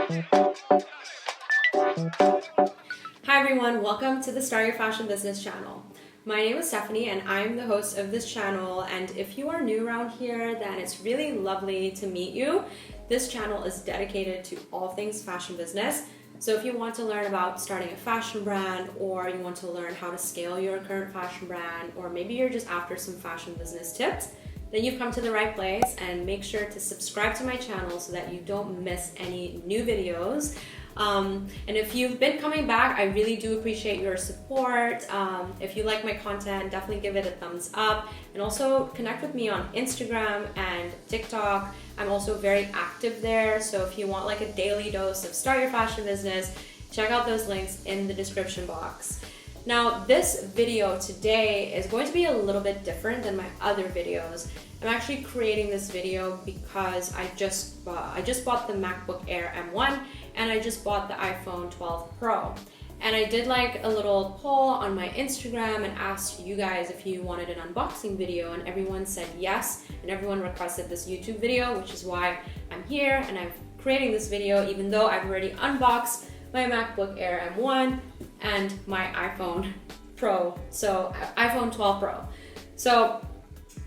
Hi everyone, welcome to the Start Your Fashion Business channel. My name is Stephanie and I'm the host of this channel, and if you are new around here, then it's really lovely to meet you. This channel is dedicated to all things fashion business. So if you want to learn about starting a fashion brand, or you want to learn how to scale your current fashion brand, or maybe you're just after some fashion business tips, then you've come to the right place. And make sure to subscribe to my channel so that you don't miss any new videos. And if you've been coming back, I really do appreciate your support. If you like my content, definitely give it a thumbs up, and also connect with me on Instagram and TikTok. I'm also very active there, so if you want like a daily dose of Start Your Fashion Business, check out those links in the description box. Now, this video today is going to be a little bit different than my other videos. I'm actually creating this video because I just bought the Macbook Air M1 and I just bought the iPhone 12 Pro. And I did like a little poll on my Instagram and asked you guys if you wanted an unboxing video, and everyone said yes, and everyone requested this YouTube video, which is why I'm here and I'm creating this video, even though I've already unboxed my Macbook Air M1 and my iPhone Pro, so iPhone 12 Pro. So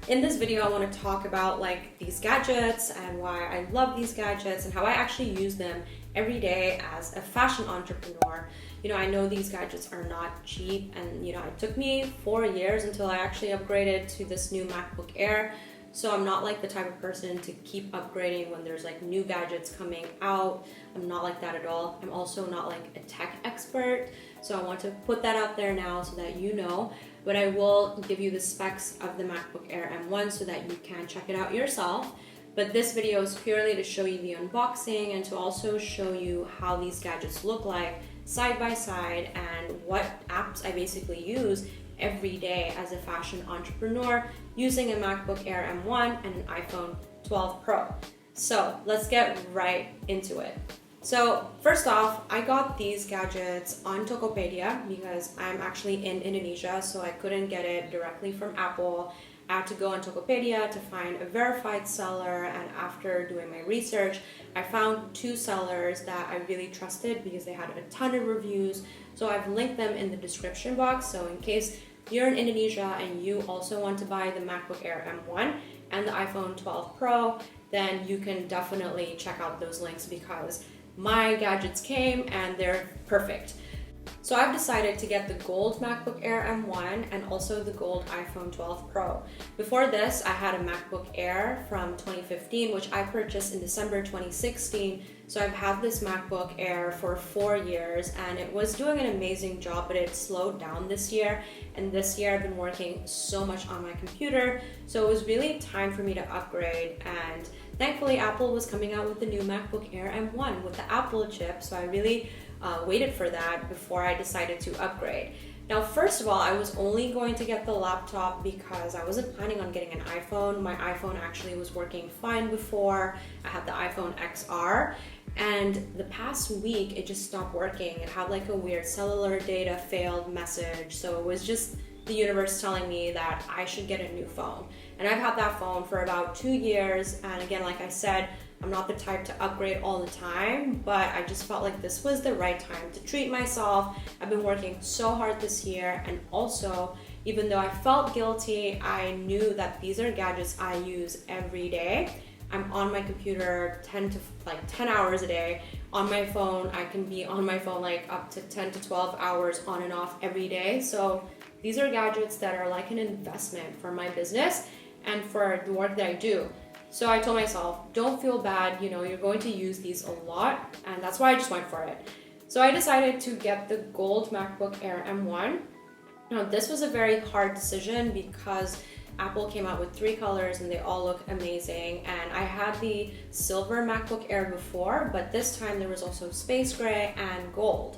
in this video, I want to talk about like these gadgets and why I love these gadgets and how I actually use them every day as a fashion entrepreneur. You know, I know these gadgets are not cheap, and you know, it took me 4 years until I actually upgraded to this new MacBook Air. So I'm not like the type of person to keep upgrading when there's like new gadgets coming out. I'm not like that at all. I'm also not like a tech expert. So I want to put that out there now so that you know. But I will give you the specs of the MacBook Air M1 so that you can check it out yourself. But this video is purely to show you the unboxing and to also show you how these gadgets look like side by side and what apps I basically use every day as a fashion entrepreneur using a MacBook Air M1 and an iPhone 12 Pro. So let's get right into it. So first off, I got these gadgets on Tokopedia because I'm actually in Indonesia, so I couldn't get it directly from Apple. I had to go on Tokopedia to find a verified seller, and after doing my research, I found 2 sellers that I really trusted because they had a ton of reviews. So I've linked them in the description box, so in case you're in Indonesia and you also want to buy the MacBook Air M1 and the iPhone 12 Pro, then you can definitely check out those links because my gadgets came and they're perfect. So I've decided to get the gold MacBook Air M1 and also the gold iPhone 12 Pro. Before this, I had a MacBook Air from 2015, which I purchased in December 2016. So I've had this MacBook Air for 4 years and it was doing an amazing job, but it slowed down this year. And this year I've been working so much on my computer. So it was really time for me to upgrade, and thankfully Apple was coming out with the new MacBook Air M1 with the Apple chip. So I really waited for that before I decided to upgrade. Now, first of all, I was only going to get the laptop because I wasn't planning on getting an iPhone. My iPhone actually was working fine before. I had the iPhone XR, and the past week it just stopped working. It had like a weird cellular data failed message. So it was just the universe telling me that I should get a new phone. And I've had that phone for about 2 years. And again, like I said, I'm not the type to upgrade all the time, but I just felt like this was the right time to treat myself. I've been working so hard this year, and also, even though I felt guilty, I knew that these are gadgets I use every day. I'm on my computer 10 hours a day. On my phone, I can be on my phone like up to 10 to 12 hours on and off every day. So these are gadgets that are like an investment for my business and for the work that I do. So I told myself, don't feel bad, you know, you're going to use these a lot, and that's why I just went for it. So I decided to get the gold MacBook Air M1. Now, this was a very hard decision because Apple came out with 3 colors and they all look amazing. And I had the silver MacBook Air before, but this time there was also space gray and gold.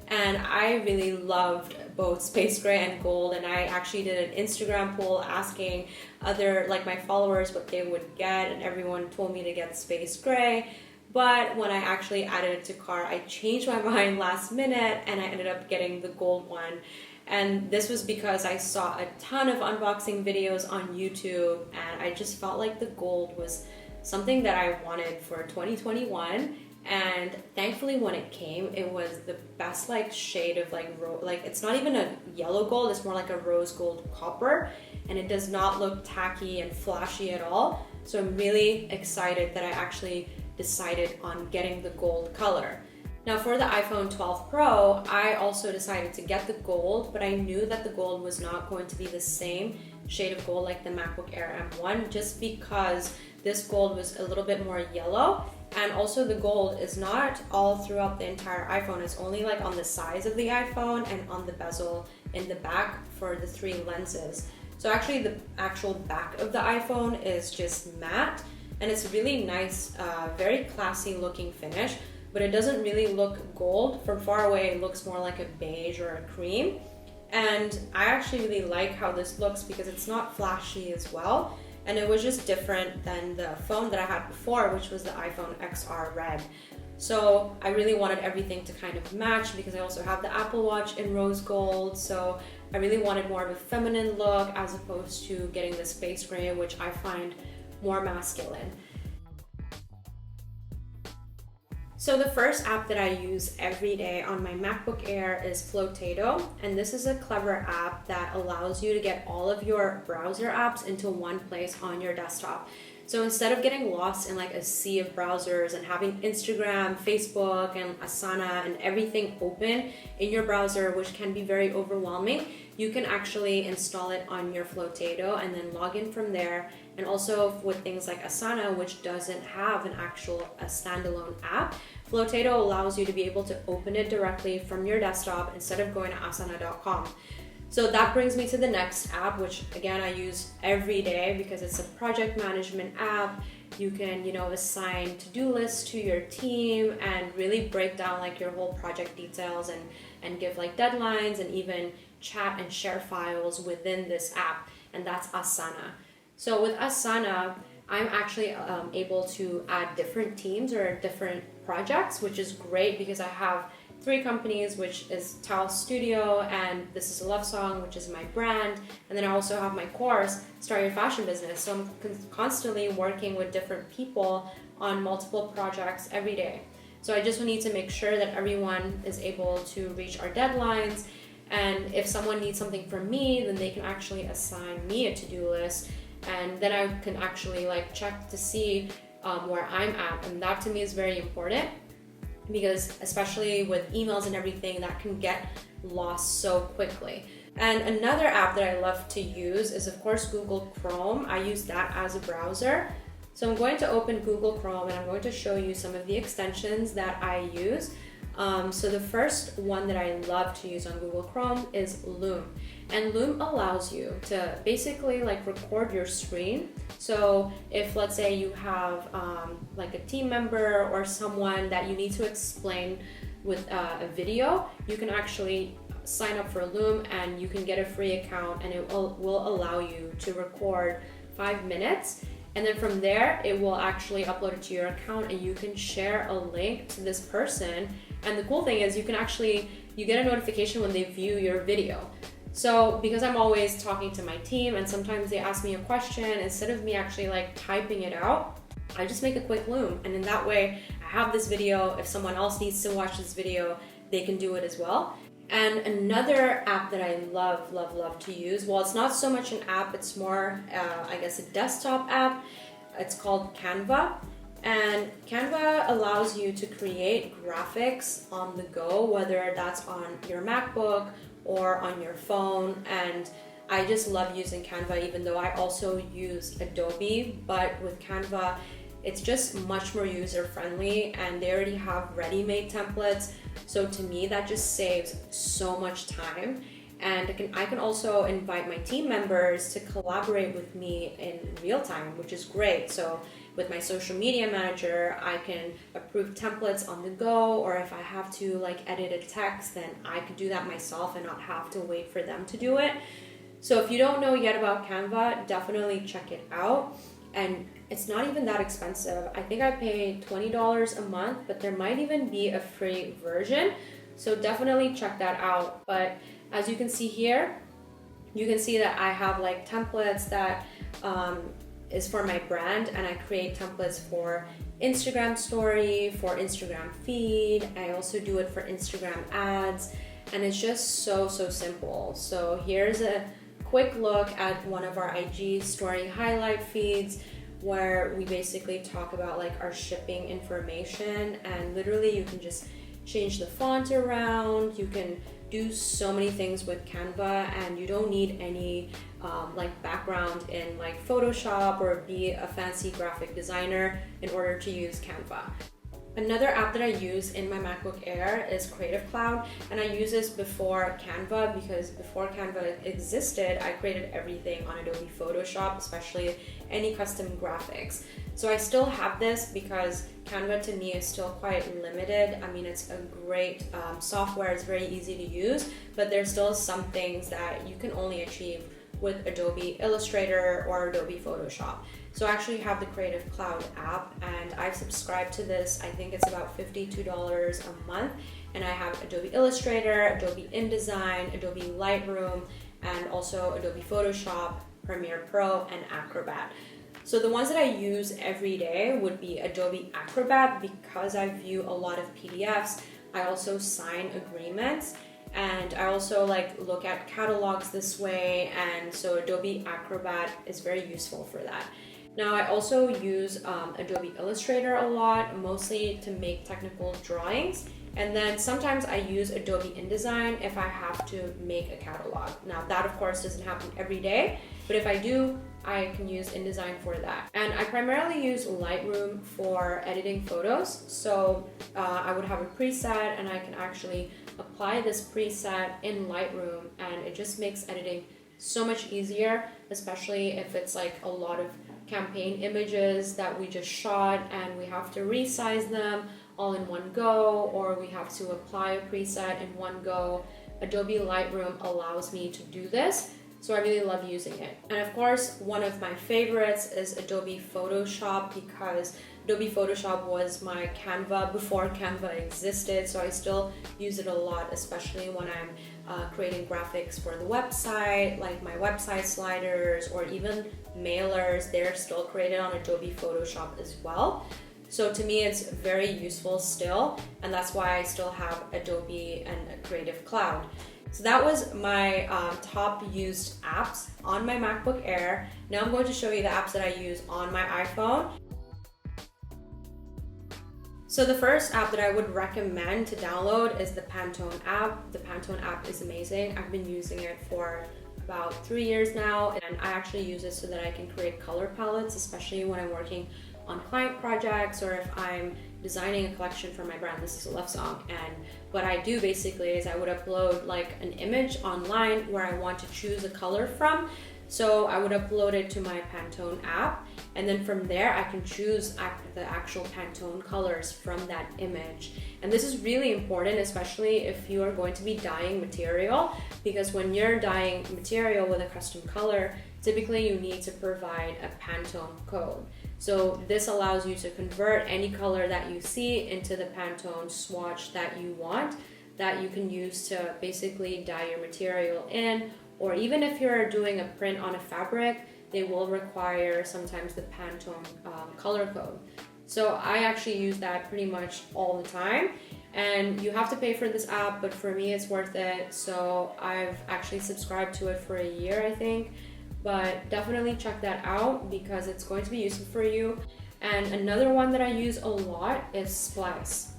And I really loved both space gray and gold, and I actually did an Instagram poll asking other, like my followers, what they would get, and everyone told me to get space gray. But when I actually added it to cart, I changed my mind last minute and I ended up getting the gold one. And this was because I saw a ton of unboxing videos on YouTube, and I just felt like the gold was something that I wanted for 2021. And thankfully when it came, it was the best like shade of like it's not even a yellow gold, it's more like a rose gold copper, and it does not look tacky and flashy at all. So I'm really excited that I actually decided on getting the gold color. Now for the iPhone 12 Pro, I also decided to get the gold, but I knew that the gold was not going to be the same shade of gold like the MacBook Air M1, just because this gold was a little bit more yellow. And also the gold is not all throughout the entire iPhone. It's only like on the sides of the iPhone and on the bezel in the back for the 3 lenses. So actually the actual back of the iPhone is just matte, and it's really nice, very classy looking finish, but it doesn't really look gold. From far away it looks more like a beige or a cream. And I actually really like how this looks because it's not flashy as well. And it was just different than the phone that I had before, which was the iPhone XR Red. So I really wanted everything to kind of match because I also have the Apple Watch in rose gold. So I really wanted more of a feminine look as opposed to getting the space gray, which I find more masculine. So the first app that I use every day on my MacBook Air is Flotato, and this is a clever app that allows you to get all of your browser apps into one place on your desktop. So instead of getting lost in like a sea of browsers and having Instagram, Facebook, and Asana and everything open in your browser, which can be very overwhelming, you can actually install it on your Flotato and then log in from there. And also with things like Asana, which doesn't have an actual standalone app, Flotato allows you to be able to open it directly from your desktop instead of going to asana.com. So that brings me to the next app, which again I use every day because it's a project management app. You can, assign to-do lists to your team and really break down like your whole project details and give like deadlines and even chat and share files within this app, and that's Asana. So with Asana, I'm actually able to add different teams or different projects, which is great because I have 3 companies, which is Tao Studio, and This Is a Love Song, which is my brand. And then I also have my course, Start Your Fashion Business. So I'm constantly working with different people on multiple projects every day. So I just need to make sure that everyone is able to reach our deadlines. And if someone needs something from me, then they can actually assign me a to-do list. And then I can actually like check to see where I'm at. And that to me is very important because especially with emails and everything, that can get lost so quickly. And another app that I love to use is of course Google Chrome. I use that as a browser. So I'm going to open Google Chrome and I'm going to show you some of the extensions that I use. So the first one that I love to use on Google Chrome is Loom. And Loom allows you to basically like record your screen. So if let's say you have like a team member or someone that you need to explain with a video, you can actually sign up for Loom and you can get a free account, and it will allow you to record 5 minutes. And then from there, it will actually upload it to your account and you can share a link to this person. And the cool thing is you get a notification when they view your video. So because I'm always talking to my team and sometimes they ask me a question, instead of me actually like typing it out, I just make a quick Loom. And in that way, I have this video. If someone else needs to watch this video, they can do it as well. And another app that I love to use, well, it's not so much an app, it's more, I guess, a desktop app. It's called Canva. And Canva allows you to create graphics on the go, whether that's on your MacBook or on your phone. And I just love using Canva, even though I also use Adobe. But with Canva, it's just much more user-friendly and they already have ready-made templates. So to me, that just saves so much time. And I can also invite my team members to collaborate with me in real time, which is great. So with my social media manager, I can approve templates on the go, or if I have to like edit a text, then I could do that myself and not have to wait for them to do it. So if you don't know yet about Canva, definitely check it out. And it's not even that expensive. I think I paid $20 a month, but there might even be a free version. So definitely check that out. But as you can see here, you can see that I have like templates that is for my brand, and I create templates for Instagram story, for Instagram feed. I also do it for Instagram ads, and it's just so simple. So here's a quick look at one of our IG story highlight feeds where we basically talk about like our shipping information, and literally you can just change the font around. You can do so many things with Canva, and you don't need any like background in like Photoshop or be a fancy graphic designer in order to use Canva. Another app that I use in my MacBook Air is Creative Cloud, and I use this before Canva because before Canva existed, I created everything on Adobe Photoshop, especially any custom graphics. So I still have this because Canva to me is still quite limited. I mean, it's a great software, it's very easy to use, but there's still some things that you can only achieve with Adobe Illustrator or Adobe Photoshop. So I actually have the Creative Cloud app, and I've subscribed to this. I think it's about $52 a month, and I have Adobe Illustrator, Adobe InDesign, Adobe Lightroom, and also Adobe Photoshop, Premiere Pro, and Acrobat. So the ones that I use every day would be Adobe Acrobat because I view a lot of PDFs. I also sign agreements, and I also like look at catalogs this way, and so Adobe Acrobat is very useful for that. Now I also use Adobe Illustrator a lot, mostly to make technical drawings, and then sometimes I use Adobe InDesign if I have to make a catalog. Now that of course doesn't happen every day, but if I do, I can use InDesign for that. And I primarily use Lightroom for editing photos. So I would have a preset, and I can actually apply this preset in Lightroom, and it just makes editing so much easier, especially if it's like a lot of campaign images that we just shot and we have to resize them all in one go, or we have to apply a preset in one go. Adobe Lightroom allows me to do this, so I really love using it. And of course, one of my favorites is Adobe Photoshop because Adobe Photoshop was my Canva before Canva existed, so I still use it a lot, especially when I'm creating graphics for the website, like my website sliders or even mailers. They're still created on Adobe Photoshop as well. So to me, it's very useful still, and that's why I still have Adobe and Creative Cloud. So that was my top used apps on my MacBook Air. Now I'm going to show you the apps that I use on my iPhone. So the first app that I would recommend to download is the Pantone app. The Pantone app is amazing. I've been using it for about 3 years now, and I actually use it so that I can create color palettes, especially when I'm working on client projects or if I'm designing a collection for my brand. This is a love song, and what I do basically is I would upload like an image online where I want to choose a color from. So I would upload it to my Pantone app, and then from there I can choose the actual Pantone colors from that image. And this is really important, especially if you are going to be dyeing material, because when you're dyeing material with a custom color, typically you need to provide a Pantone code. So this allows you to convert any color that you see into the Pantone swatch that you want, that you can use to basically dye your material in. Or even if you're doing a print on a fabric, they will require sometimes the Pantone color code. So I actually use that pretty much all the time, and you have to pay for this app, but for me it's worth it. So I've actually subscribed to it for a year, I think, but definitely check that out because it's going to be useful for you. And another one that I use a lot is Splice.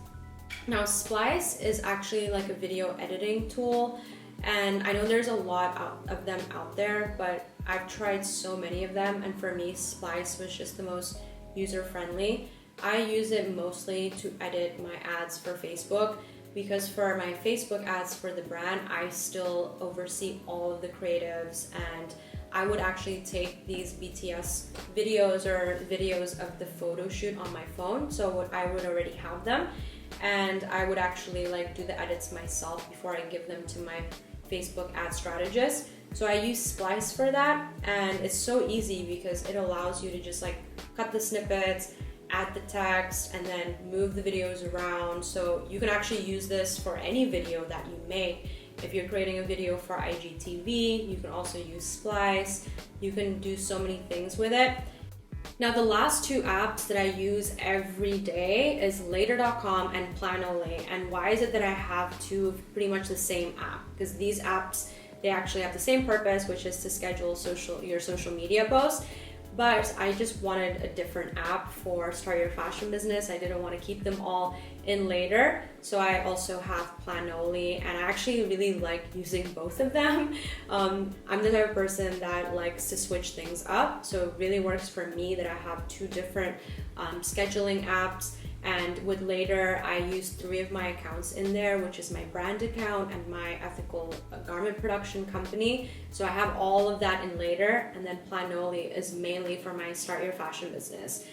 Now Splice is actually like a video editing tool, and I know there's a lot of them out there, but I've tried so many of them, and for me Splice was just the most user-friendly. I use it mostly to edit my ads for Facebook, because for my Facebook ads for the brand, I still oversee all of the creatives, and I would actually take these BTS videos or videos of the photo shoot on my phone, so I would already have them, and I would actually like do the edits myself before I give them to my Facebook ad strategist. So I use Splice for that, and it's so easy because it allows you to just like cut the snippets, add the text, and then move the videos around. So you can actually use this for any video that you make. If you're creating a video for IGTV, you can also use Splice. You can do so many things with it. Now, the last two apps that I use every day is later.com and Planoly. And why is it that I have two of pretty much the same app? Because these apps, they actually have the same purpose, which is to schedule your social media posts. But I just wanted a different app for Start Your Fashion Business. I didn't want to keep them all in Later. So I also have Planoly, and I actually really like using both of them. I'm the type of person that likes to switch things up. So it really works for me that I have two different scheduling apps. And with Later, I use 3 of my accounts in there, which is my brand account and my ethical garment production company. So I have all of that in Later, and then Planoly is mainly for my Start Your Fashion Business.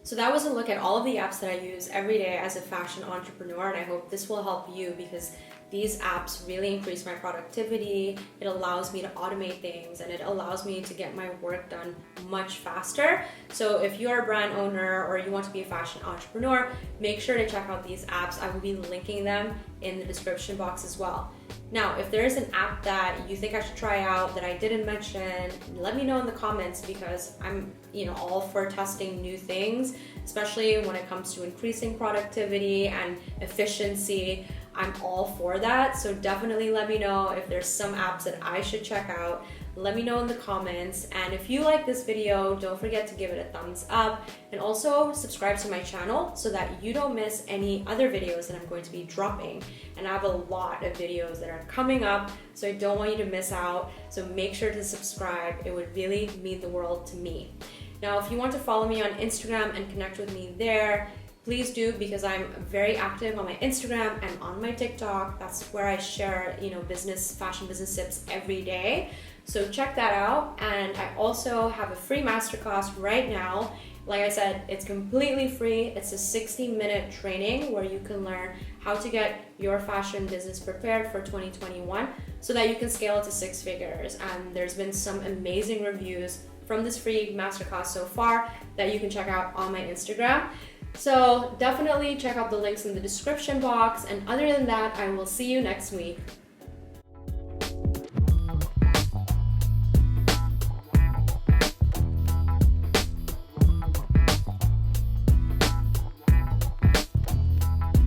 So that was a look at all of the apps that I use every day as a fashion entrepreneur, and I hope this will help you because these apps really increase my productivity. It allows me to automate things, and it allows me to get my work done much faster. So if you're a brand owner or you want to be a fashion entrepreneur, make sure to check out these apps. I will be linking them in the description box as well. Now, if there is an app that you think I should try out that I didn't mention, let me know in the comments because I'm all for testing new things, especially when it comes to increasing productivity and efficiency. I'm all for that. So definitely let me know if there's some apps that I should check out. Let me know in the comments. And if you like this video, don't forget to give it a thumbs up and also subscribe to my channel so that you don't miss any other videos that I'm going to be dropping. And I have a lot of videos that are coming up, so I don't want you to miss out. So make sure to subscribe. It would really mean the world to me. Now, if you want to follow me on Instagram and connect with me there, please do, because I'm very active on my Instagram and on my TikTok. That's where I share, fashion business tips every day. So check that out. And I also have a free masterclass right now. Like I said, it's completely free. It's a 60-minute training where you can learn how to get your fashion business prepared for 2021 so that you can scale it to 6 figures. And there's been some amazing reviews from this free masterclass so far that you can check out on my Instagram. So definitely check out the links in the description box. And other than that, I will see you next week.